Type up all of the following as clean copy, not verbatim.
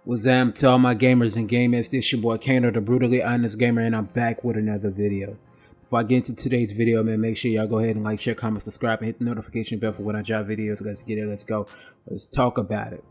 What's up to all my gamers and gamers? This your boy Kano, the brutally honest gamer, and I'm back with another video. Before I get into today's video, man, make sure y'all go ahead and like, share, comment, subscribe, and hit the notification bell for when I drop videos. Let's get it. Let's go. Let's talk about it.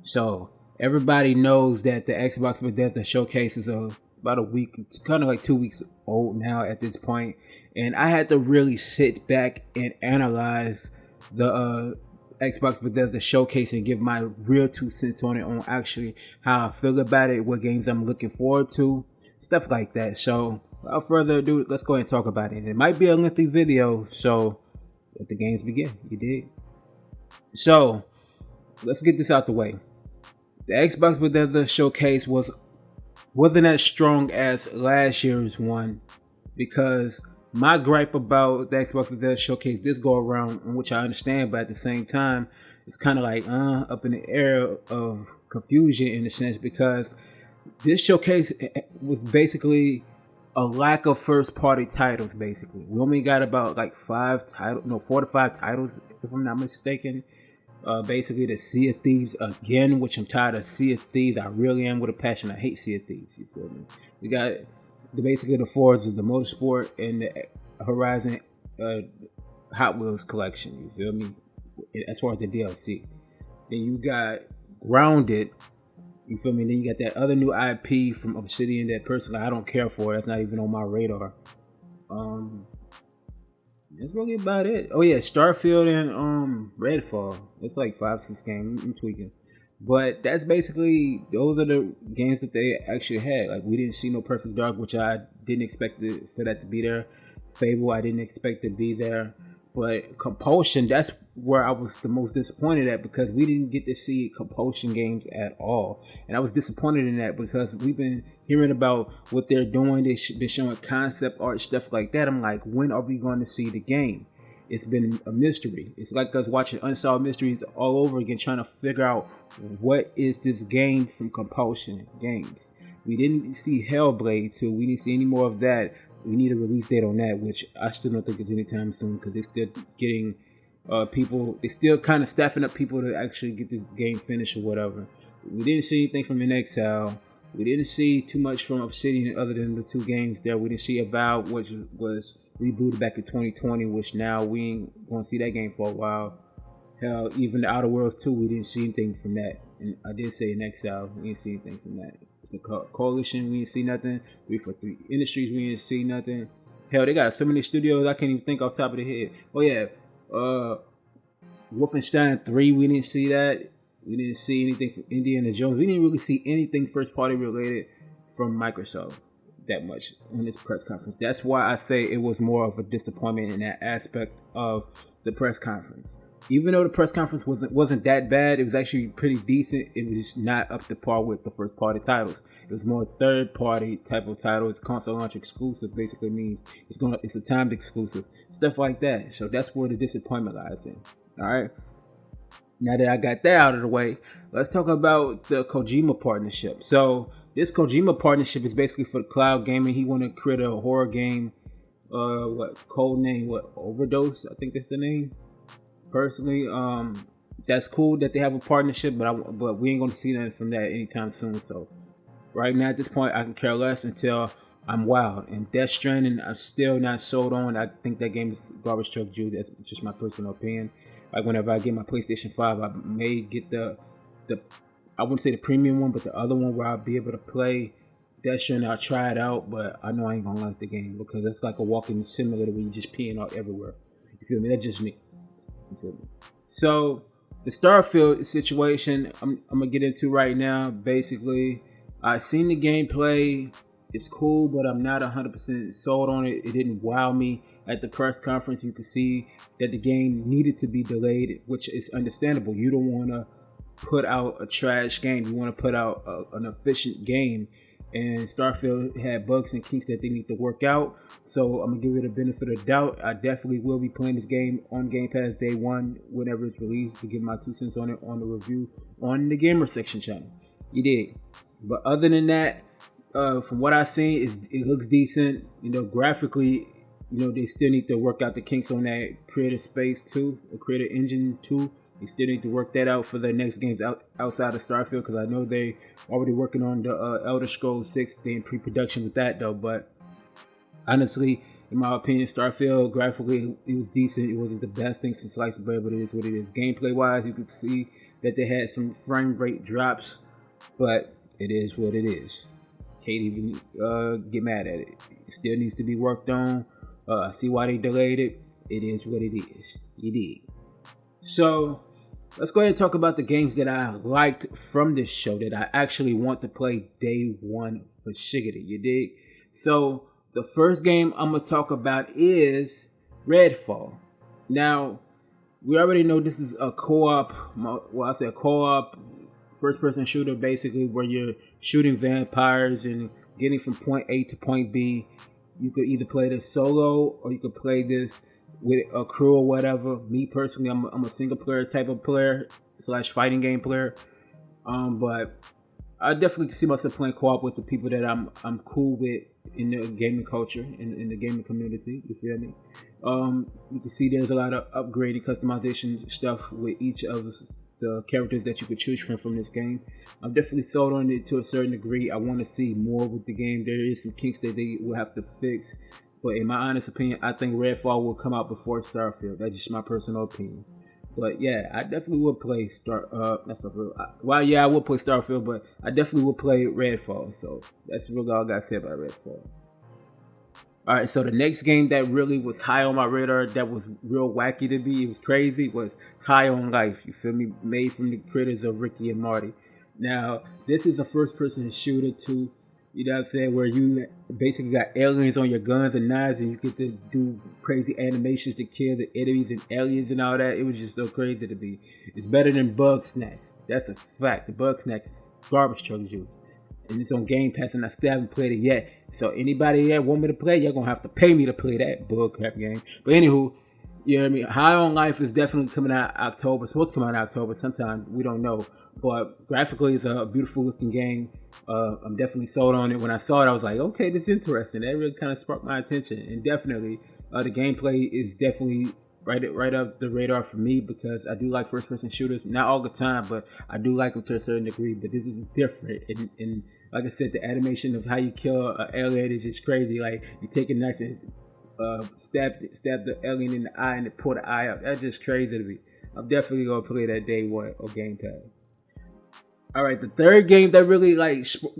So everybody knows that the Xbox Bethesda Showcase is about a week. It's kind of like 2 weeks old now at this point, and I had to really sit back and analyze the Xbox Bethesda Showcase and give my real 2 cents on it, on actually how I feel about it, what games I'm looking forward to, stuff like that. So without further ado, let's go ahead and talk about it. It might be a lengthy video, so let the games begin. You dig? So let's get this out the way. The Xbox Bethesda Showcase wasn't as strong as last year's one, because my gripe about the Xbox Bethesda Showcase this go around, which I understand, but at the same time, it's kind of like up in the air of confusion in a sense, because this showcase was basically a lack of first-party titles. Basically, we only got about like 4 to 5 titles, if I'm not mistaken. Basically, the Sea of Thieves again, which I'm tired of Sea of Thieves. I really am with a passion. I hate Sea of Thieves. You feel me? We got basically the Forza, the Motorsport, and the Horizon Hot Wheels collection. You feel me? As far as the DLC, then you got Grounded. You feel me? Then you got that other new IP from Obsidian that personally I don't care for. That's not even on my radar. That's really about it. Oh yeah, Starfield and Redfall. It's like 5-6 games. I'm tweaking. But that's basically, those are the games that they actually had. Like, we didn't see no Perfect Dark, which I didn't expect for that to be there. Fable, I didn't expect to be there. But Compulsion, that's where I was the most disappointed at, because we didn't get to see Compulsion games at all. And I was disappointed in that, because we've been hearing about what they're doing. They've been showing concept art, stuff like that. I'm like, when are we going to see the game? It's been a mystery. It's like us watching Unsolved Mysteries all over again, trying to figure out what is this game from Compulsion Games. We didn't see Hellblade 2. We didn't see any more of that. We need a release date on that, which I still don't think is anytime soon, because they're still getting people. They're still kind of staffing up people to actually get this game finished or whatever. We didn't see anything from Exile. We didn't see too much from Obsidian other than the 2 games there. We didn't see Avowed, which was rebooted back in 2020, which now we ain't going to see that game for a while. Hell, even the Outer Worlds 2, we didn't see anything from that. And I did say in Exile, we didn't see anything from that. The Coalition, we didn't see nothing. 343 Industries, we didn't see nothing. Hell, they got so many studios, I can't even think off the top of the head. Oh yeah, Wolfenstein 3, we didn't see that. We didn't see anything from Indiana Jones. We didn't really see anything first party related from Microsoft that much in this press conference. That's why I say it was more of a disappointment in that aspect of the press conference. Even though the press conference wasn't that bad, it was actually pretty decent. It was just not up to par with the first party titles. It was more third party type of title. It's console launch exclusive. Basically means it's a timed exclusive, stuff like that. So that's where the disappointment lies in. All right. Now that I got that out of the way, let's talk about the Kojima Partnership. So this Kojima Partnership is basically for cloud gaming. He want to create a horror game. Overdose? I think that's the name. Personally, that's cool that they have a partnership, but we ain't gonna see nothing from that anytime soon. So right now at this point, I can care less until I'm wild. And Death Stranding, I'm still not sold on. I think that game is garbage truck juice. That's just my personal opinion. Like, whenever I get my PlayStation 5, I may get the I wouldn't say the premium one, but the other one where I'll be able to play Death Stranding. I'll try it out, but I know I ain't gonna like the game, because it's like a walking simulator where you just peeing out everywhere. You feel me? That's just me. You feel me? So the Starfield situation, I'm gonna get into right now. Basically, I seen the gameplay. It's cool, but I'm not 100% sold on it. It didn't wow me. At the press conference, you could see that the game needed to be delayed, which is understandable. You don't want to put out a trash game. You want to put out an efficient game. And Starfield had bugs and kinks that they need to work out. So I'm going to give it a benefit of doubt. I definitely will be playing this game on Game Pass day one, whenever it's released, to give my 2 cents on it on the review on the Gamer Section channel. You did. But other than that, from what I've seen, it looks decent. Graphically, they still need to work out the kinks on that creator space too, or creator engine too, They still need to work that out for their next games outside of Starfield, because I know they already working on the Elder Scrolls 6. They in pre-production with that though. But honestly, in my opinion, Starfield graphically it was decent. It wasn't the best thing since sliced bread, but it is what it is. Gameplay wise, you could see that they had some frame rate drops, but it is what it is. Can't even get mad at it. It still needs to be worked on. I see why they delayed it. It is what it is. You dig? So let's go ahead and talk about the games that I liked from this show that I actually want to play day one for shiggity. You dig? So the first game I'm going to talk about is Redfall. Now, we already know this is a co-op, well, I say a co-op first-person shooter, basically, where you're shooting vampires and getting from point A to point B. You could either play this solo or you could play this with a crew or whatever. Me, personally, I'm a single-player type of player / fighting game player. But I definitely see myself playing co-op with the people that I'm cool with in the gaming culture, in the gaming community. You feel me? You can see there's a lot of upgrading, customization stuff with each of the characters that you could choose from this game. I'm definitely sold on it to a certain degree. I want to see more with the game. There is some kinks that they will have to fix, but in my honest opinion, I think Redfall will come out before Starfield. That's just my personal opinion. But yeah, I definitely would play not Starfield. I would play Starfield, but I definitely would play Redfall. So that's really all I got to say about Redfall. Alright, so the next game that really was high on my radar, that was real wacky to me, it was crazy, was High on Life. You feel me? Made from the creators of Ricky and Morty. Now, this is a first-person shooter too, you know what I'm saying, where you basically got aliens on your guns and knives, and you get to do crazy animations to kill the enemies and aliens and all that. It was just so crazy to me. It's better than Bug Snacks. That's a fact. The Bug Snacks is garbage truck juice. And it's on Game Pass, and I still haven't played it yet. So anybody that want me to play, you're gonna have to pay me to play that bullcrap game. But anywho, you know what I mean? High on Life is definitely coming out October. It's supposed to come out in October sometime. We don't know. But graphically, it's a beautiful looking game. I'm definitely sold on it. When I saw it, I was like, okay, this is interesting. That really kind of sparked my attention. And definitely, the gameplay is definitely right up the radar for me, because I do like first person shooters. Not all the time, but I do like them to a certain degree. But this is different. And like I said, the animation of how you kill an alien is just crazy. Like, you take a knife and stab the alien in the eye and pull the eye out. That's just crazy to me. I'm definitely gonna play that day one on Game Pass. Alright, the third game that really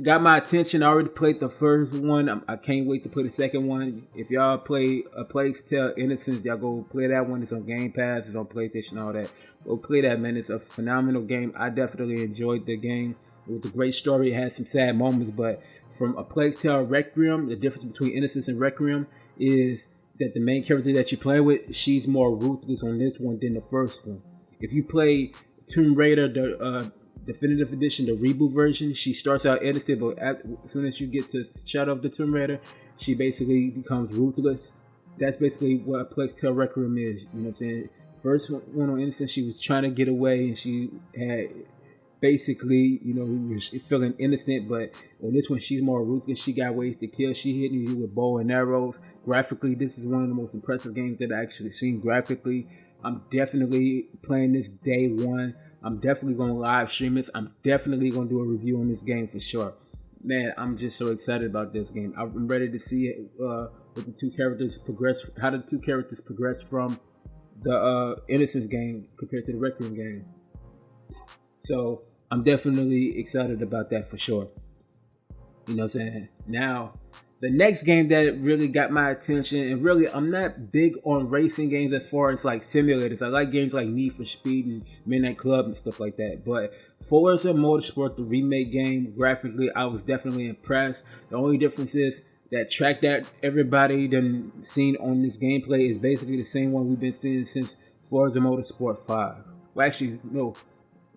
got my attention, I already played the first one. I can't wait to play the second one. If y'all play A Plague's Tale: Innocence, y'all go play that one. It's on Game Pass, it's on PlayStation, all that. Go play that, man. It's a phenomenal game. I definitely enjoyed the game. It was a great story. It had some sad moments, but from A Plague's Tale: Requiem, the difference between Innocence and Requiem is that the main character that you play with, she's more ruthless on this one than the first one. If you play Tomb Raider, the Definitive Edition, the reboot version, she starts out innocent, but as soon as you get to Shadow of the Tomb Raider, she basically becomes ruthless. That's basically what A Plague's Tale: Requiem is. You know what I'm saying? First one on Innocence, she was trying to get away, and she had basically, you know, was feeling innocent, but on this one, she's more ruthless. She got ways to kill. She hitting you with bow and arrows. Graphically, this is one of the most impressive games that I actually seen graphically. I'm definitely playing this day one. I'm definitely going to live stream it. I'm definitely going to do a review on this game for sure. Man, I'm just so excited about this game. I'm ready to see it, with the two characters progress, how the two characters progress from the Innocence game compared to the Requiem game. So I'm definitely excited about that for sure. You know what I'm saying? Now, the next game that really got my attention, and really I'm not big on racing games as far as like simulators. I like games like Need for Speed and Midnight Club and stuff like that. But Forza Motorsport, the remake game, graphically, I was definitely impressed. The only difference is that track that everybody done seen on this gameplay is basically the same one we've been seeing since Forza Motorsport 5. Well, actually, no.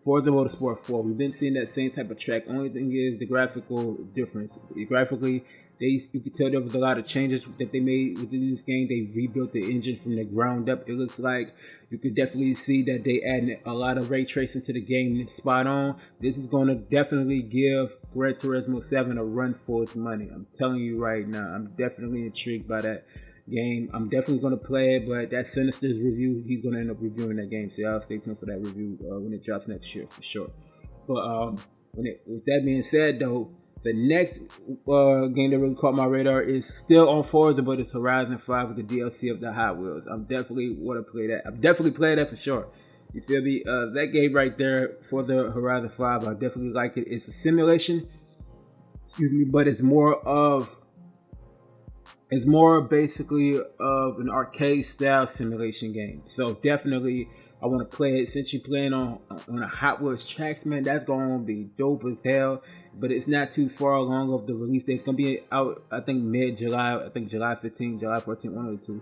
Forza Motorsport 4. We've been seeing that same type of track. Only thing is the graphical difference. Graphically, you could tell there was a lot of changes that they made within this game. They rebuilt the engine from the ground up. It looks like you could definitely see that they added a lot of ray tracing to the game. It's spot on. This is going to definitely give Gran Turismo 7 a run for its money. I'm telling you right now. I'm definitely intrigued by that. game. I'm definitely going to play it, but that Sinister's review, he's going to end up reviewing that game. So y'all stay tuned for that review when it drops next year for sure. But with that being said, though, the next game that really caught my radar is still on Forza, but it's Horizon 5 with the DLC of the Hot Wheels. I'm definitely want to play that. I'm definitely playing that for sure. You feel me? That game right there for the Horizon 5, I definitely like it. It's a simulation, but it's more basically of an arcade style simulation game. So definitely I want to play it. Since you're playing on a Hot Wheels tracks, man, that's going to be dope as hell. But it's not too far along of the release date. It's going to be out, I think, mid-July. I think July 15, July 14, one of the two.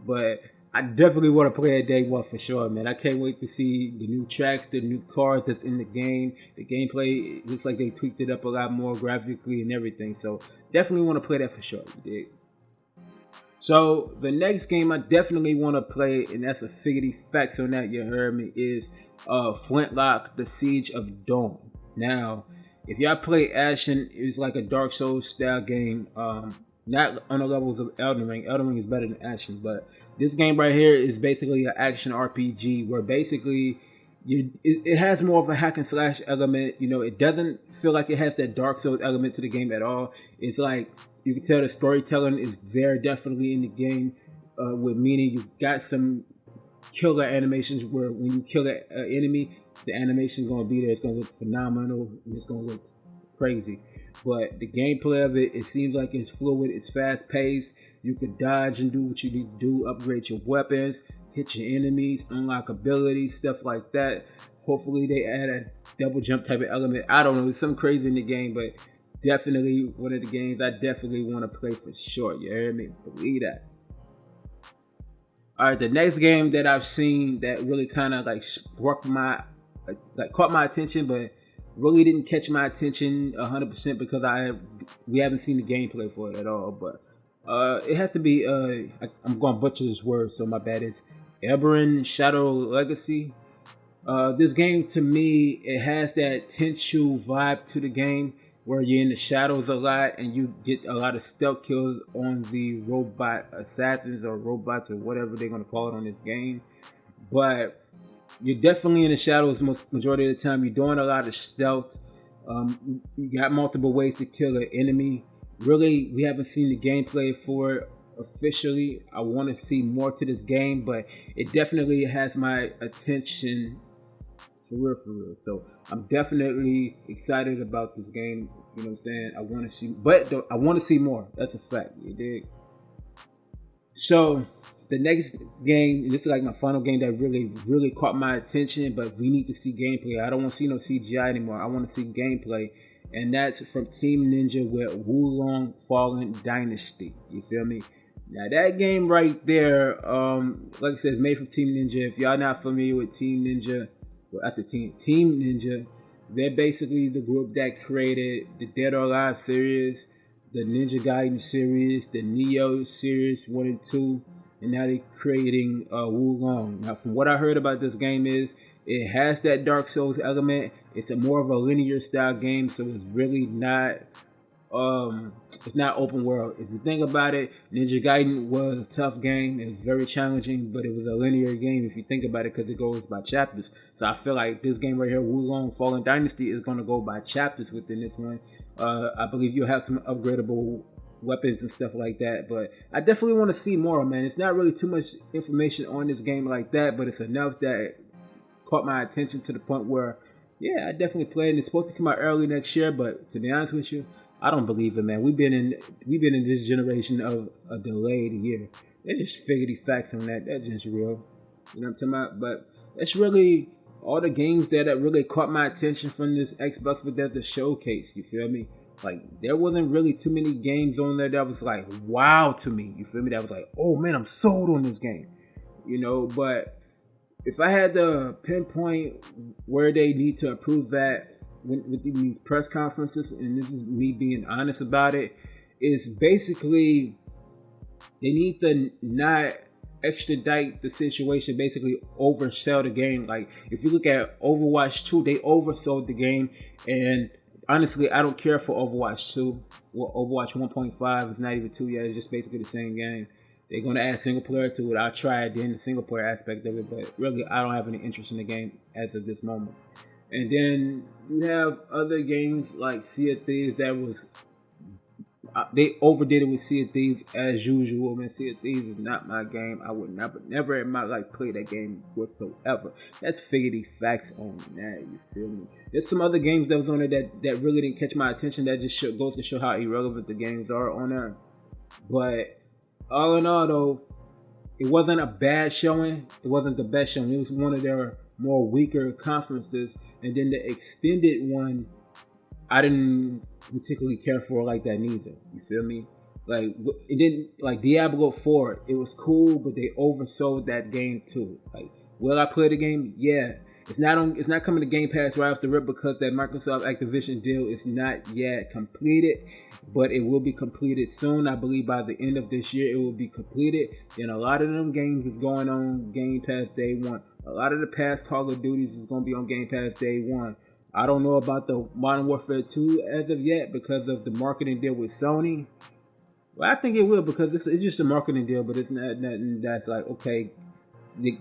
But I definitely want to play it day one for sure, man. I can't wait to see the new tracks, the new cars that's in the game. The gameplay, it looks like they tweaked it up a lot more graphically and everything. So definitely want to play that for sure. You dig? So the next game I definitely want to play, and that's a figgity facts on that, you heard me, is Flintlock, The Siege of Dawn. Now, if y'all play Ashen, it's like a Dark Souls style game. Not on the levels of Elden Ring. Elden Ring is better than Ashen, but this game right here is basically an action RPG where basically it has more of a hack and slash element. You know, it doesn't feel like it has that Dark Souls element to the game at all. It's like you can tell the storytelling is there definitely in the game, with meaning you got some killer animations where when you kill an enemy, the animation is going to be there. It's going to look phenomenal and it's going to look crazy. But the gameplay of it seems like it's fluid, it's fast paced. You can dodge and do what you need to do, upgrade your weapons, hit your enemies, unlock abilities, stuff like that. Hopefully they add a double jump type of element. I don't know, there's something crazy in the game, but definitely one of the games I definitely want to play for sure. You heard me? Believe that. All right, the next game that I've seen that really kind of like caught my attention, but really didn't catch my attention 100% because we haven't seen the gameplay for it at all. But it has to be I'm going to butcher this word, so my bad. Is Eberron Shadow Legacy. This game, to me, it has that Tenchu vibe to the game where you're in the shadows a lot and you get a lot of stealth kills on the robot assassins or robots or whatever they're going to call it on this game. But you're definitely in the shadows majority of the time. You're doing a lot of stealth. You got multiple ways to kill an enemy. Really, we haven't seen the gameplay for it officially. I want to see more to this game, but it definitely has my attention for real. So I'm definitely excited about this game. You know what I'm saying? I want to see more. That's a fact. You dig? So the next game, this is like my final game that really caught my attention, but we need to see gameplay. I don't want to see no CGI anymore. I want to see gameplay. And that's from Team Ninja with Wulong Fallen Dynasty. You feel me? Now that game right there, like I said, is made from Team Ninja. If y'all not familiar with Team Ninja, well, that's a Team Ninja. They're basically the group that created the Dead or Alive series, the Ninja Gaiden series, the Neo series 1 and 2, and now they're creating Wulong. Now, from what I heard about this game is it has that Dark Souls element. It's a more of a linear style game, so it's really not it's not open world. If you think about it, Ninja Gaiden was a tough game. It was very challenging, but it was a linear game if you think about it because it goes by chapters. So I feel like this game right here, Wulong Fallen Dynasty, is going to go by chapters within this one. I believe you'll have some upgradable weapons and stuff like that, but I definitely want to see more, man. It's not really too much information on this game like that, but it's enough that caught my attention to the point where, yeah, I definitely play it. It's supposed to come out early next year, but to be honest with you, I don't believe it, man. We've been in this generation of a delayed year. They're just figgity facts on that. That's just real. You know what I'm talking about? But that's really all the games that really caught my attention from this Xbox Bethesda Showcase. You feel me? Like, there wasn't really too many games on there that was like, wow to me. You feel me? That was like, oh man, I'm sold on this game. You know, but if I had to pinpoint where they need to improve that with these press conferences, and this is me being honest about it, is basically they need to not extradite the situation, basically oversell the game. Like, if you look at Overwatch 2, they oversold the game, and honestly, I don't care for Overwatch 2. Well, Overwatch 1.5 is not even 2 yet. It's just basically the same game. they're going to add single player to it. I'll try it then, the single player aspect of it, but really I don't have any interest in the game as of this moment. And then you have other games like Sea of Thieves that was, they overdid it with Sea of Thieves as usual. Man, Sea of Thieves is not my game. I would never in my life play that game whatsoever. That's figgity facts on that. You feel me? There's some other games that was on there that really didn't catch my attention. That just goes to show how irrelevant the games are on there. But all in all, though, it wasn't a bad showing. It wasn't the best showing. It was one of their more weaker conferences. And then the extended one, I didn't particularly care for like that neither. You feel me? Like, it didn't, like Diablo 4, it was cool, but they oversold that game too. Like, will I play the game? Yeah. It's not coming to Game Pass right off the rip because that Microsoft Activision deal is not yet completed, but it will be completed soon. I believe by the end of this year it will be completed. And a lot of them games is going on Game Pass day one. A lot of the past Call of Duties is going to be on Game Pass day one. I don't know about the Modern Warfare 2 as of yet because of the marketing deal with Sony. Well, I think it will because it's just a marketing deal, but it's not nothing that's like, okay, it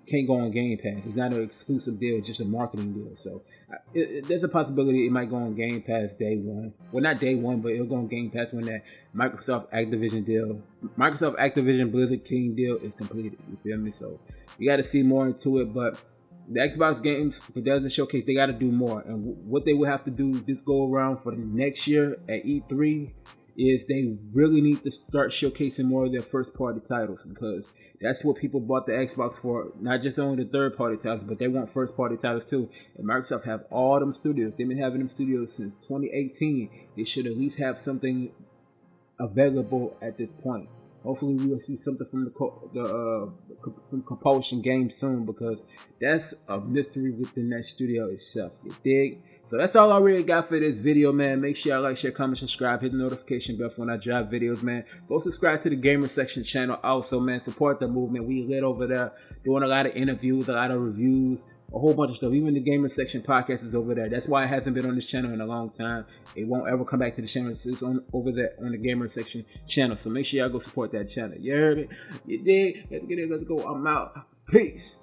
can't go on Game Pass. It's not an exclusive deal, it's just a marketing deal. So there's a possibility it might go on Game Pass day one. Well, not day one, but it'll go on Game Pass when that Microsoft Activision Blizzard King deal is completed. You feel me? So you got to see more into it, but the Xbox games Bethesda Showcase, they got to do more. And what they will have to do this go around for the next year at E3 is they really need to start showcasing more of their first party titles, because that's what people bought the Xbox for. Not just only the third party titles, but they want first party titles too. And Microsoft have all them studios. They've been having them studios since 2018. They should at least have something available at this point. Hopefully we will see something from from Compulsion Games soon, because that's a mystery within that studio itself. You dig? So that's all I really got for this video, man. Make sure y'all like, share, comment, subscribe, hit the notification bell for when I drop videos, man. Go subscribe to the Gamer Section channel also, man. Support the movement. We lit over there doing a lot of interviews, a lot of reviews, a whole bunch of stuff. Even the Gamer Section podcast is over there. That's why it hasn't been on this channel in a long time. It won't ever come back to the channel. It's over there on the Gamer Section channel. So make sure y'all go support that channel. You heard it? You dig? Let's get it. Let's go. I'm out. Peace.